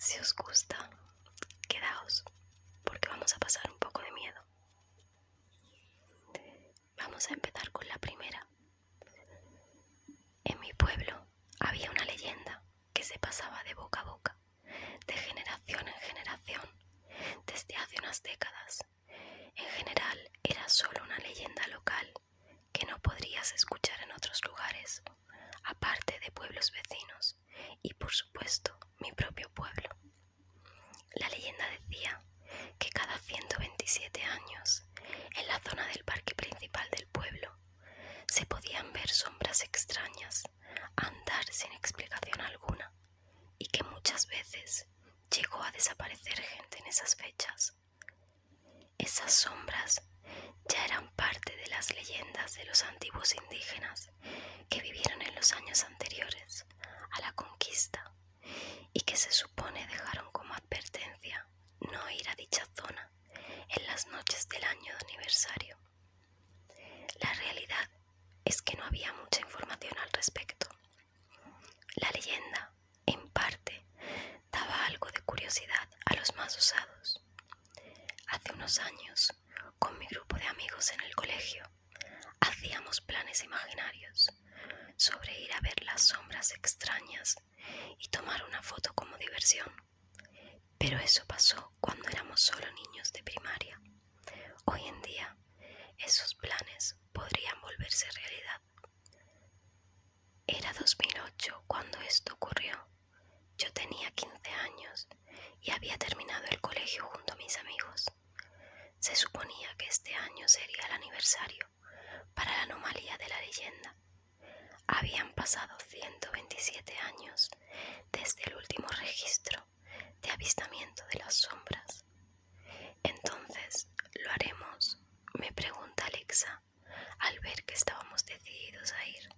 Si os gusta, quedaos, porque vamos a pasar un poco de miedo. Vamos a empezar con la primera. En mi pueblo había una leyenda que se pasaba de boca a boca, de generación en generación, desde hace unas décadas. En general era solo una leyenda local que no podrías escuchar en otros lugares, aparte de pueblos vecinos y, por supuesto, mi propio pueblo. La leyenda decía que cada 127 años, en la zona del parque principal del pueblo, se podían ver sombras extrañas andar sin explicación alguna y que muchas veces llegó a desaparecer gente en esas fechas. Esas sombras ya eran parte de las leyendas de los antiguos indígenas que vivieron en los años anteriores a la conquista y que se supone dejaron como advertencia no ir a dicha zona en las noches del año de aniversario. La realidad es que no había mucha información al respecto. La leyenda, en parte, daba algo de curiosidad a los más osados. Hace unos años, con mi grupo de amigos en el colegio, hacíamos planes imaginarios sobre ir a ver las sombras extrañas y tomar una foto como diversión. Pero eso pasó cuando éramos solo niños de primaria. Hoy en día, esos planes podrían volverse realidad. Era 2008 cuando esto ocurrió. Yo tenía 15 años y había terminado el colegio junto a mis amigos. Se suponía que este año sería el aniversario para la anomalía de la leyenda. Habían pasado 127 años desde el último registro de avistamiento de las sombras. Entonces, ¿lo haremos?, me pregunta Alexa al ver que estábamos decididos a ir.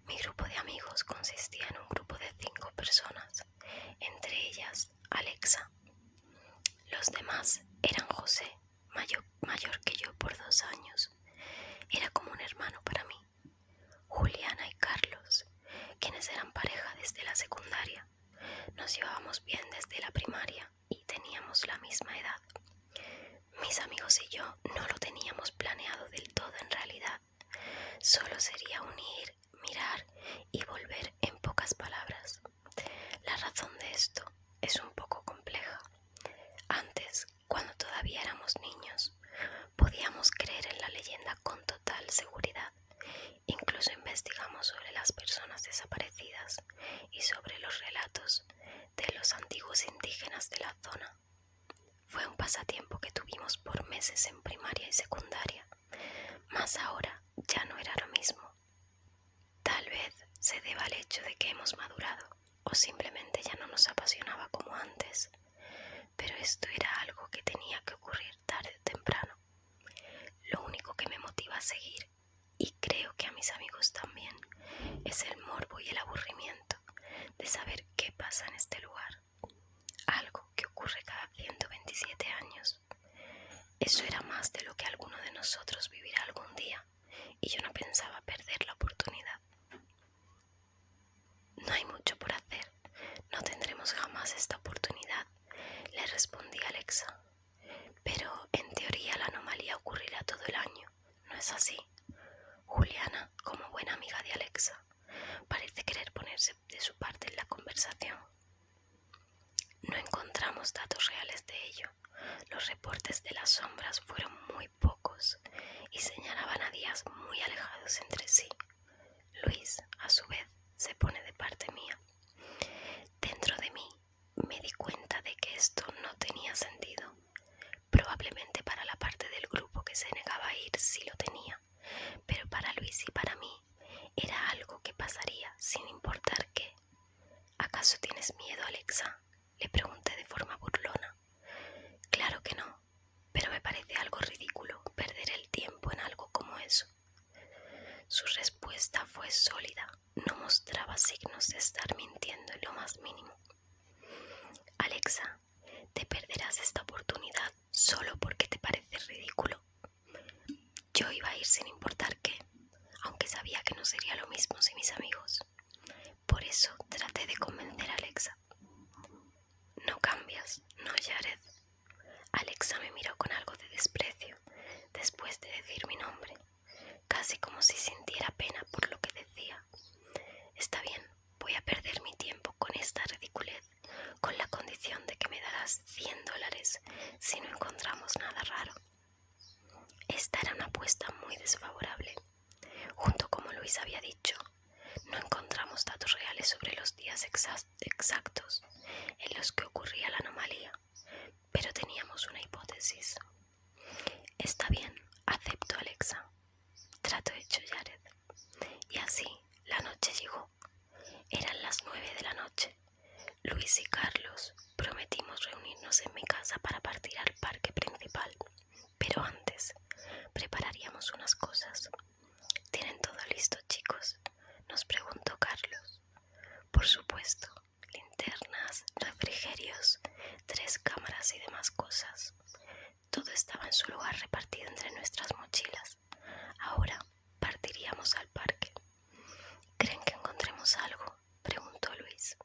Mi grupo de amigos consistía en un grupo de 5 personas, entre ellas Alexa. Los demás eran José, mayor que yo por 2 años. Era como un hermano para mí. Juliana y Carlos, quienes eran pareja desde la secundaria. Nos llevábamos bien desde la primaria y teníamos la misma edad. Mis amigos y yo no lo teníamos planeado del todo en realidad. Solo sería un ir, mirar y volver en pocas palabras. La razón de esto es un poco compleja. Antes, cuando todavía éramos niños, podíamos creer en la leyenda con total seguridad. Incluso investigamos sobre las personas desaparecidas y sobre los relatos de los antiguos indígenas de la zona. Fue un pasatiempo que tuvimos por meses en primaria y secundaria, mas ahora ya no era lo mismo. Tal vez se deba al hecho de que hemos madurado o simplemente ya no nos apasionaba como antes, pero esto era algo que tenía que ocurrir tarde o temprano. Lo único que me motiva a seguir, y creo que a mis amigos también, es el morbo y el aburrimiento de saber qué pasa en este lugar. Algo que ocurre cada 127 años. Eso era más de lo que alguno de nosotros vivirá algún día, y yo no pensaba perder la oportunidad. No hay mucho por hacer, no tendremos jamás esta oportunidad, le respondí a Alexa. Pero en teoría la anomalía ocurrirá todo el año, ¿no es así? Juliana, como buena amiga de Alexa, parece querer ponerse de su parte en la conversación. No encontramos datos reales de ello. Los reportes de las sombras fueron muy pocos y señalaban a días muy alejados entre sí. Luis, a su vez, se pone de parte mía. Dentro de mí me di cuenta de que esto no tenía sentido. Probablemente para la parte del grupo que se negaba a ir sí lo tenía, pero para Luis y para mí era algo que pasaría sin importar qué. ¿Acaso tienes miedo, Alexa?, le pregunté de forma burlona. Claro que no, pero me parece algo ridículo perder el tiempo en algo como eso. Su respuesta fue sólida, no mostraba signos de estar mintiendo en lo más mínimo. Alexa, te perderás esta oportunidad solo porque te parece ridículo. Yo iba a ir sin importar qué, aunque sabía que no sería lo mismo sin mis amigos. Por eso traté de convencer a Alexa. con la condición de que me darás $100 si no encontramos nada raro. Esta era una apuesta muy desfavorable. Junto como Luis había dicho, no encontramos datos reales sobre los días exactos en los que ocurría la anomalía, pero teníamos una hipótesis. Está bien, acepto, Alexa. Trato hecho, Jared. Y así la noche llegó. Eran las 9 de la noche. Luis y Carlos prometimos reunirnos en mi casa para partir al parque principal, pero antes prepararíamos unas cosas. ¿Tienen todo listo, chicos?, nos preguntó Carlos. Por supuesto, linternas, refrigerios, 3 cámaras y demás cosas. Todo estaba en su lugar repartido entre nuestras mochilas. Ahora partiríamos al parque. ¿Creen que encontremos algo?, preguntó Luis.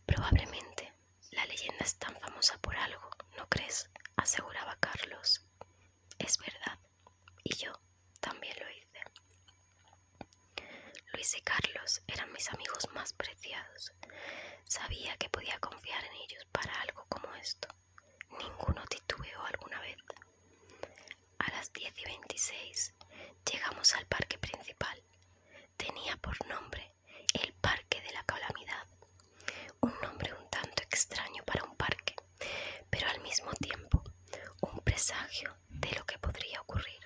Probablemente. La leyenda es tan famosa por algo, ¿no crees?, aseguraba Carlos. Es verdad, y yo también lo hice. Luis y Carlos eran mis amigos más preciados. Sabía que podía confiar en ellos para algo como esto. Ninguno titubeó alguna vez. A las 10:26 llegamos al parque principal. Tenía por nombre el Parque de la Calamidad. Un nombre un tanto extraño para un parque, pero al mismo tiempo un presagio de lo que podría ocurrir.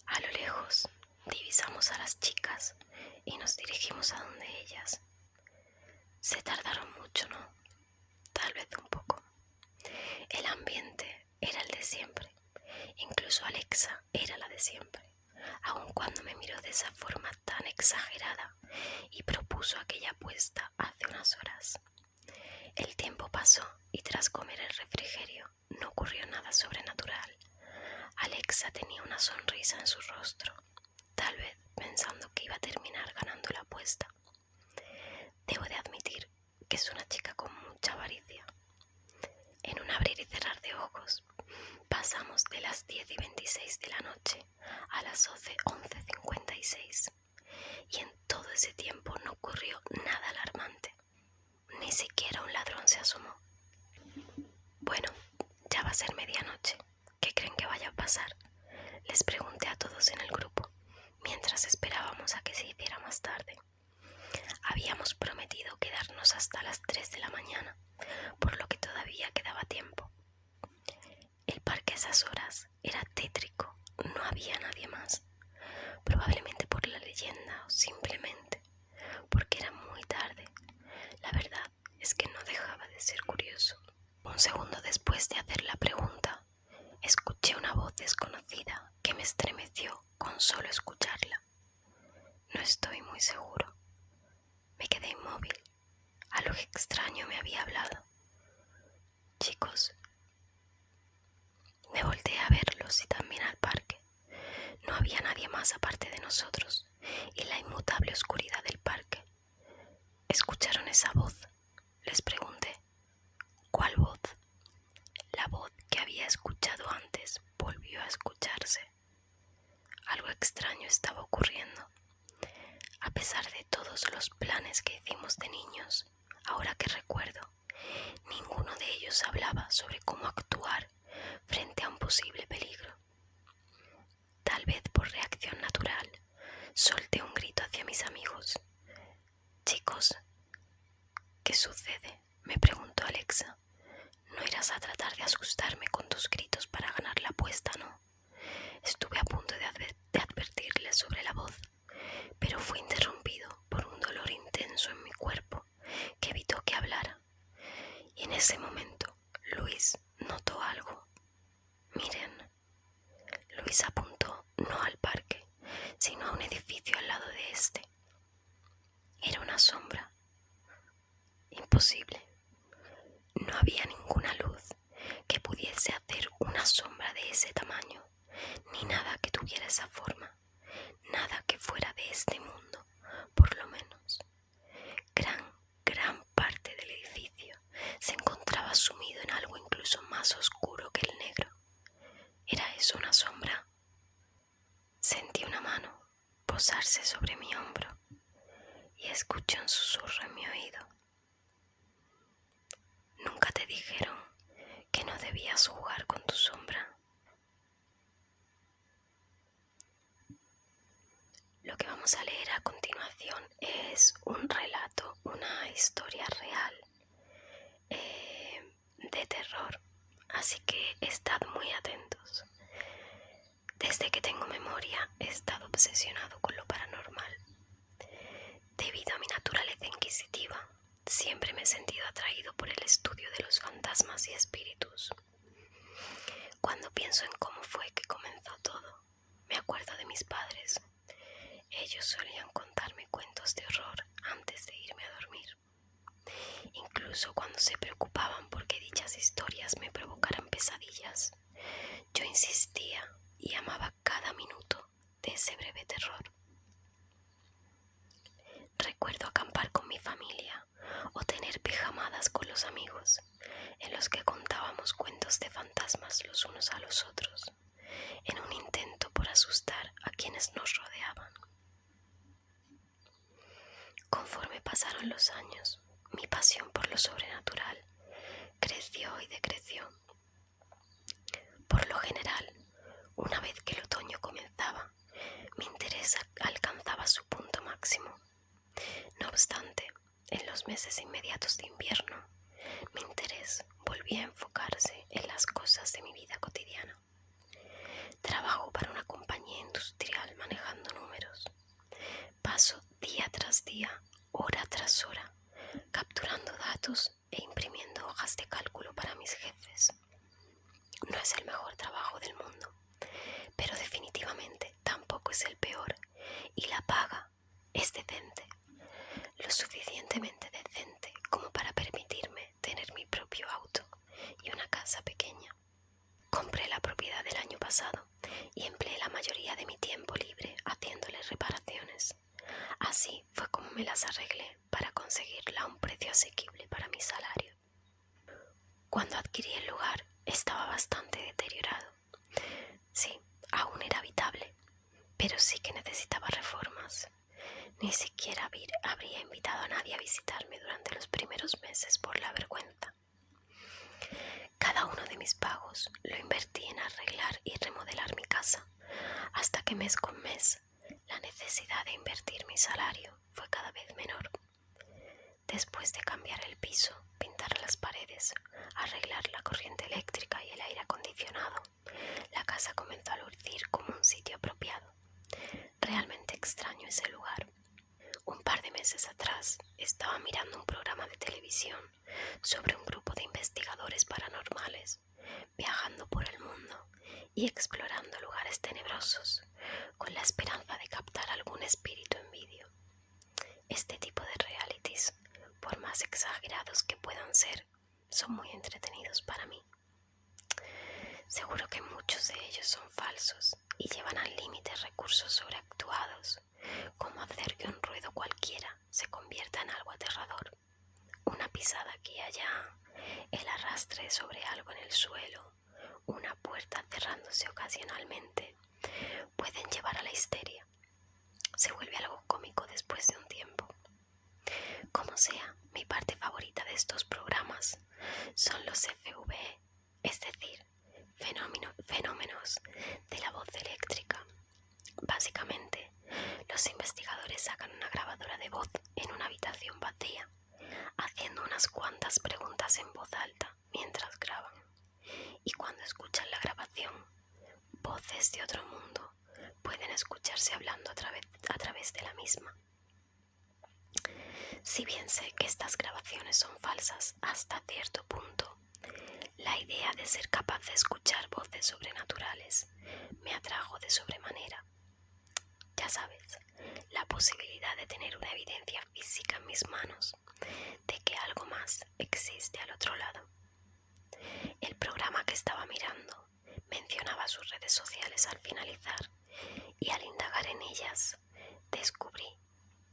A lo lejos divisamos a las chicas y nos dirigimos a donde ellas. Se tardaron mucho, ¿no? Tal vez un poco. El ambiente era el de siempre. Incluso Alexa era la de siempre, aun cuando me miró de esa forma tan exagerada y propuso aquella apuesta hace unas horas. El tiempo pasó y tras comer el refrigerio no ocurrió nada sobrenatural. Alexa tenía una sonrisa en su rostro, tal vez pensando que iba a terminar ganando la apuesta. Debo de admitir que es una chica con mucha avaricia. En un abrir y cerrar de ojos, pasamos de las 10:26 de la noche a las 11:56 y en todo ese tiempo no ocurrió nada alarmante. Ni siquiera un ladrón se asomó. Bueno, ya va a ser medianoche. ¿Qué creen que vaya a pasar?, les pregunté a todos en el grupo, mientras esperábamos a que se hiciera más tarde. Habíamos prometido quedarnos hasta las 3 de la mañana, por lo que todavía quedaba tiempo. El parque a esas horas era tétrico, no había nadie más. Probablemente por la leyenda o simplemente porque era muy tarde. La verdad es que no dejaba de ser curioso. Un segundo después de hacer la pregunta, escuché una voz desconocida que me estremeció con solo escucharla. No estoy muy seguro. Me quedé inmóvil. Algo extraño me había hablado. Chicos, me volteé a verlos y también al parque. No había nadie más aparte de nosotros y la inmutable oscuridad del parque. ¿Escucharon esa voz?, les pregunté. ¿Cuál voz? La voz que había escuchado antes volvió a escucharse. Algo extraño estaba ocurriendo. A pesar de todos los planes que hicimos de niños, ahora que recuerdo, ninguno de ellos hablaba sobre cómo actuar frente a un posible peligro. Tal vez por reacción natural, solté un grito hacia mis amigos. Chicos, ¿qué sucede?, me preguntó Alexa. No irás a tratar de asustarme con tus gritos para ganar la apuesta, ¿no? Estuve a punto de advertirle sobre la voz, pero fui interrumpido por un dolor intenso en mi cuerpo que evitó que hablara. Y en ese momento, Luis notó algo. Miren. Luis apuntó no al parque, sino a un edificio al lado de este. Era una sombra. Imposible. No había ninguna luz que pudiese hacer una sombra de ese tamaño, ni nada que tuviera esa forma, nada que fuera de este mundo, por lo menos. Gran parte del edificio se encontraba sumido en algo incluso más oscuro que el negro. ¿Era eso una sombra? Sentí una mano posarse sobre mi hombro y escuché un susurro en mi oído. vamos a leer a continuación es un relato, una historia real de terror, así que estad muy atentos. Desde que tengo memoria he estado obsesionado con lo paranormal. Debido a mi naturaleza inquisitiva, siempre me he sentido atraído por el estudio de los fantasmas y espíritus. Cuando pienso en cómo fue que comenzó todo, me acuerdo de mis padres. Ellos solían contarme cuentos de horror antes de irme a dormir. Incluso cuando se preocupaban porque dichas historias me provocaran pesadillas, yo insistía y amaba cada minuto de ese breve terror. Recuerdo acampar con mi familia o tener pijamadas con los amigos, en los que contábamos cuentos de fantasmas los unos a los otros, en un intento por asustar a quienes nos rodeaban. Conforme pasaron los años, mi pasión por lo sobrenatural creció y decreció. Por lo general, una vez que el otoño comenzaba, mi interés alcanzaba su punto máximo. No obstante, en los meses inmediatos de invierno, mi interés volvía a enfocarse en las cosas de mi vida cotidiana. Trabajo para una compañía industrial manejando números. Paso día tras día, hora tras hora, capturando datos e imprimiendo hojas de cálculo para mis jefes. No es el mejor trabajo del mundo, pero definitivamente tampoco es el peor, y la paga es decente, lo suficientemente decente como para permitirme tener mi propio auto y una casa pequeña. Compré la propiedad el año pasado y empleé la mayoría de mi tiempo libre haciéndole reparaciones. Así fue como me las arreglé para conseguirla a un precio asequible para mi salario. Cuando adquirí el lugar estaba bastante deteriorado. Sí, aún era habitable, pero sí que necesitaba reformas. Ni siquiera habría invitado a nadie a visitarme durante los primeros meses por la vergüenza. Cada uno de mis pagos lo invertí en arreglar y remodelar mi casa, hasta que mes con mes la necesidad de invertir mi salario fue cada vez menor. Después de cambiar el piso, pintar las paredes, arreglar la corriente eléctrica y el aire acondicionado, la casa comenzó a lucir como un sitio apropiado. Realmente extraño ese lugar. Un par de meses atrás estaba mirando un programa de televisión sobre un grupo de investigadores paranormales viajando por el mundo y explorando lugares tenebrosos con la esperanza de captar algún espíritu en vídeo. Este tipo de realities, por más exagerados que puedan ser, son muy entretenidos para mí. Seguro que muchos de ellos son falsos y llevan al límite recursos sobreactuados, como hacer que un ruido cualquiera se convierta en algo aterrador. Una pisada aquí y allá, el arrastre sobre algo en el suelo, una puerta cerrándose ocasionalmente, pueden llevar a la histeria. Se vuelve algo cómico después de un tiempo. Como sea, mi parte favorita de estos programas son los FV, es decir, fenómenos de la voz eléctrica. Básicamente, los investigadores sacan una grabadora de voz en una habitación vacía, haciendo unas cuantas preguntas en voz alta mientras graban. Y cuando escuchan la grabación, voces de otro mundo pueden escucharse hablando a través de la misma. Si bien sé que estas grabaciones son falsas hasta cierto punto, la idea de ser capaz de escuchar voces sobrenaturales me atrajo de sobremanera. Ya sabes, la posibilidad de tener una evidencia física en mis manos de que algo más existe al otro lado. El programa que estaba mirando mencionaba sus redes sociales al finalizar y al indagar en ellas descubrí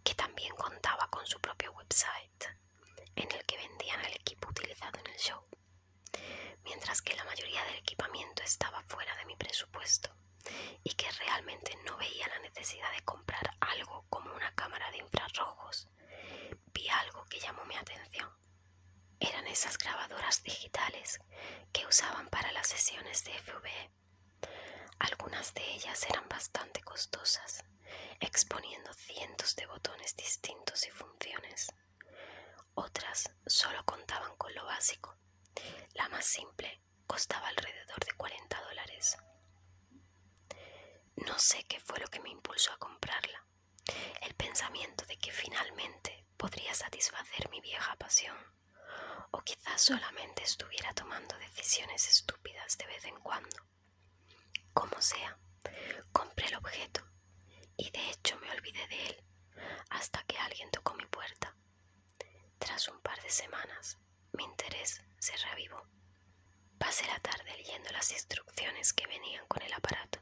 que también contaba con su propio website en el que vendían el equipo utilizado en el show. Mientras que la mayoría del equipamiento estaba fuera de mi presupuesto y que realmente no veía la necesidad de comprar algo como una cámara de infrarrojos, vi algo que llamó mi atención. Eran esas grabadoras digitales que usaban para las sesiones de FV. Algunas de ellas eran bastante costosas, exponiendo cientos de botones distintos y funciones. Otras solo contaban con lo básico. La más simple costaba alrededor de $40. No sé qué fue lo que me impulsó a comprarla. El pensamiento de que finalmente podría satisfacer mi vieja pasión. O quizás solamente estuviera tomando decisiones estúpidas de vez en cuando. Como sea, compré el objeto y de hecho me olvidé de él hasta que alguien tocó mi puerta. Tras un par de semanas, mi interés se reavivó. Pasé la tarde leyendo las instrucciones que venían con el aparato.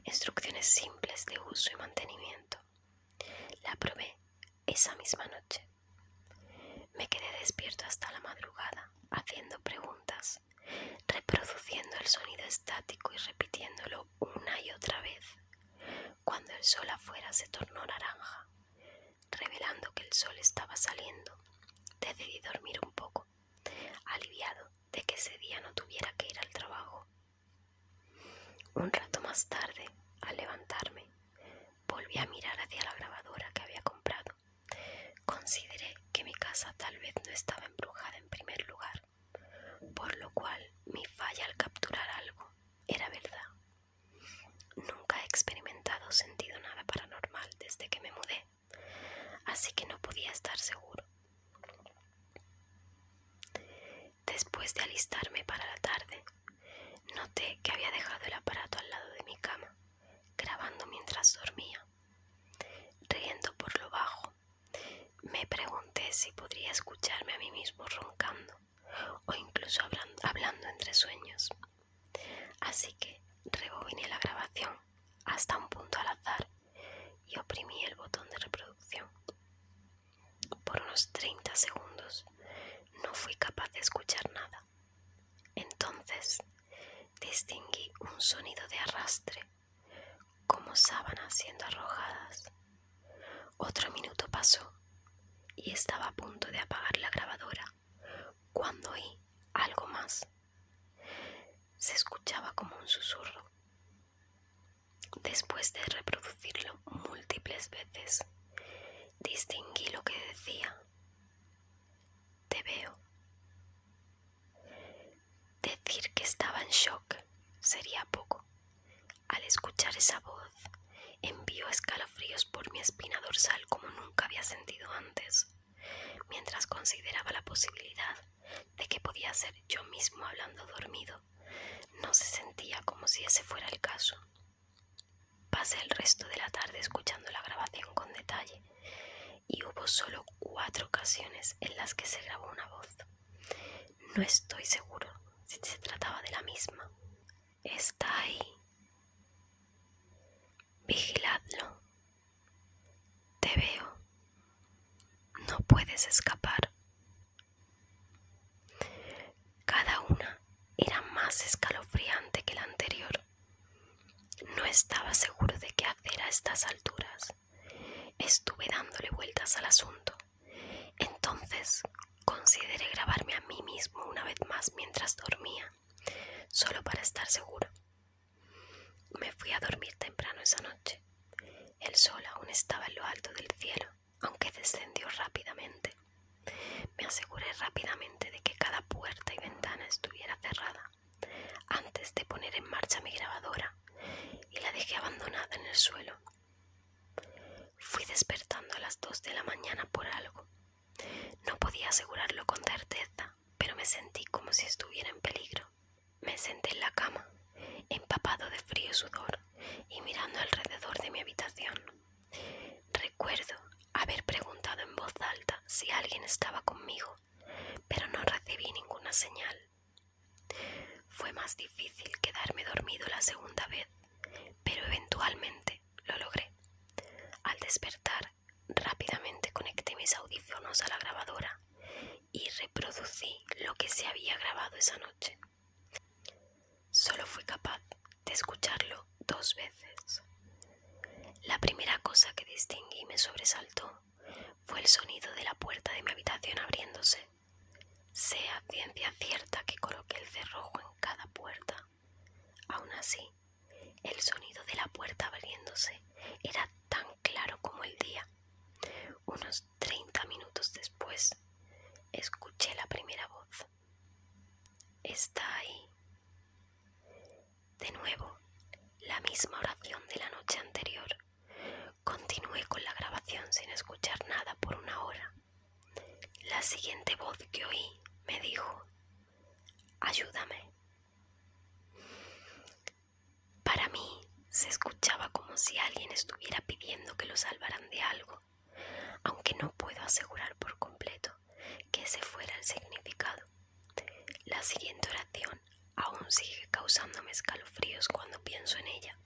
Instrucciones simples de uso y mantenimiento. La probé esa misma noche. Me quedé despierto hasta la madrugada, haciendo preguntas, reproduciendo el sonido estático y repitiéndolo una y otra vez. Cuando el sol afuera se tornó naranja, revelando que el sol estaba saliendo, decidí dormir un poco, aliviado de que ese día no tuviera que ir al trabajo. Un rato más tarde, al levantarme, volví a mirar hacia la grabadora que había comprado. Consideré que mi casa tal vez no estaba embrujada en primer lugar, por lo cual mi falla al capturar algo era verdad. Nunca he experimentado o sentido nada paranormal desde que me mudé, así que no podía estar seguro. Después de alistarme para la tarde, noté que había dejado el aparato al lado de mi cama, grabando mientras dormía. Riendo por lo bajo, me pregunté si podría escucharme a mí mismo roncando o incluso hablando entre sueños. Así que rebobiné la grabación hasta un punto al azar y oprimí el botón de reproducción. Por unos 30 segundos no fui capaz de escuchar nada. Entonces distinguí un sonido de arrastre, como sábanas siendo arrojadas. Otro minuto pasó y estaba a punto de apagar la grabadora cuando oí algo más. Se escuchaba como un susurro. Después de reproducirlo múltiples veces, distinguí lo que decía: te veo. Decir que estaba en shock sería poco. Al escuchar esa voz, envió escalofríos por mi espina dorsal como nunca había sentido antes, mientras consideraba la posibilidad de que podía ser yo mismo hablando dormido. No se sentía como si ese fuera el caso. Pasé el resto de la tarde escuchando la grabación con detalle y hubo solo 4 ocasiones en las que se grabó una voz. No estoy seguro si se trataba de la misma. Está ahí. Vigiladlo. Te veo. No puedes escapar. Cada una era más escalofriante que la anterior. No estaba seguro de qué hacer a estas alturas. Estuve dándole vueltas al asunto. Entonces consideré grabarme a mí mismo una vez más mientras dormía, solo para estar seguro. Me fui a dormir temprano esa noche. El sol aún estaba en lo alto del cielo, aunque descendió rápidamente. Me aseguré rápidamente de que cada puerta y ventana estuviera cerrada antes de poner en marcha mi grabadora y la dejé abandonada en el suelo. Fui despertando a las 2 de la mañana por algo. No podía asegurarlo con certeza, pero me sentí como si estuviera en peligro. Me senté en la cama, empapado de frío sudor y mirando alrededor de mi habitación. Recuerdo haber preguntado en voz alta si alguien estaba conmigo, pero no recibí ninguna señal. Fue más difícil quedarme dormido la segunda vez, pero eventualmente lo logré. Al despertar, rápidamente conecté mis audífonos a la grabadora y reproducí lo que se había grabado esa noche. Solo fui capaz de escucharlo 2 veces. La primera cosa que distinguí y me sobresaltó fue el sonido de la puerta de mi habitación abriéndose. Sé a ciencia cierta que coloqué el cerrojo en cada puerta. Aún así, el sonido de la puerta abriéndose era escuché la primera voz. Está ahí. De nuevo, la misma oración de la noche anterior. Continué con la grabación sin escuchar nada por 1 hora. La siguiente voz que oí me dijo: ayúdame. Para mí se escuchaba como si alguien estuviera pidiendo que lo salvaran de algo, aunque no puedo asegurar por completo que ese fuera el significado. La siguiente oración aún sigue causándome escalofríos cuando pienso en ella.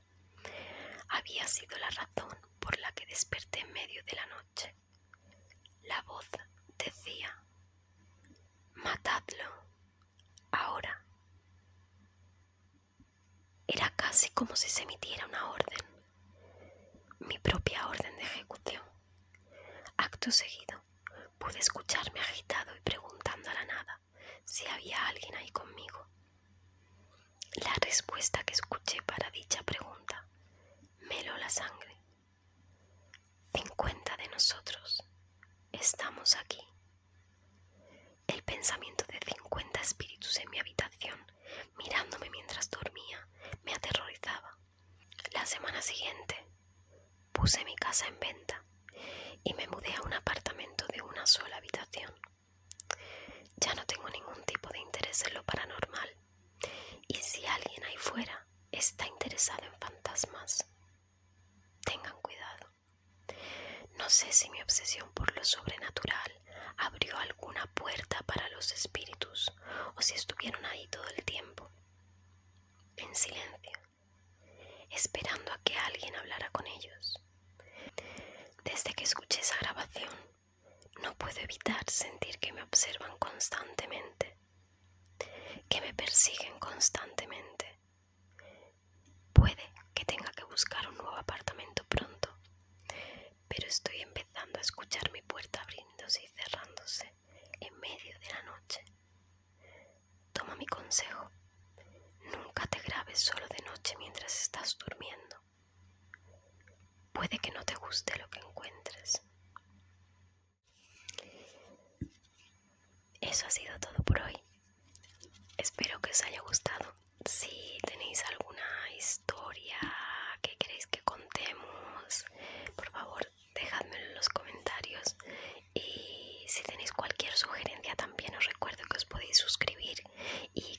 Había sido la razón por la que desperté en medio de la noche. La voz decía: matadlo, ahora. Era casi como si se emitiera una orden, mi propia orden de ejecución. Acto seguido, pude escucharme agitado y preguntando a la nada si había alguien ahí conmigo. La respuesta que escuché para dicha pregunta me heló la sangre. 50 de nosotros estamos aquí. El pensamiento de 50 espíritus en mi habitación, mirándome mientras dormía, me aterrorizaba. La semana siguiente, puse mi casa en venta y me mudé a un apartamento de una sola habitación. Ya no tengo ningún tipo de interés en lo paranormal, y si alguien ahí fuera está interesado en fantasmas, tengan cuidado. No sé si mi obsesión por lo sobrenatural abrió alguna puerta para los espíritus o si estuvieron ahí todo el tiempo, en silencio, esperando a que alguien hablara con ellos. Desde que escuché esa grabación, no puedo evitar sentir que me observan constantemente, que me persiguen constantemente. Puede que tenga que buscar un nuevo apartamento pronto, pero estoy empezando a escuchar mi puerta abriéndose y cerrándose en medio de la noche. Toma mi consejo. Nunca te grabes solo de noche mientras estás durmiendo. Puede que no te guste lo que encuentres. Eso ha sido todo por hoy. Espero que os haya gustado. Si tenéis alguna historia que queréis que contemos, por favor, dejádmelo en los comentarios. Y si tenéis cualquier sugerencia, también os recuerdo que os podéis suscribir y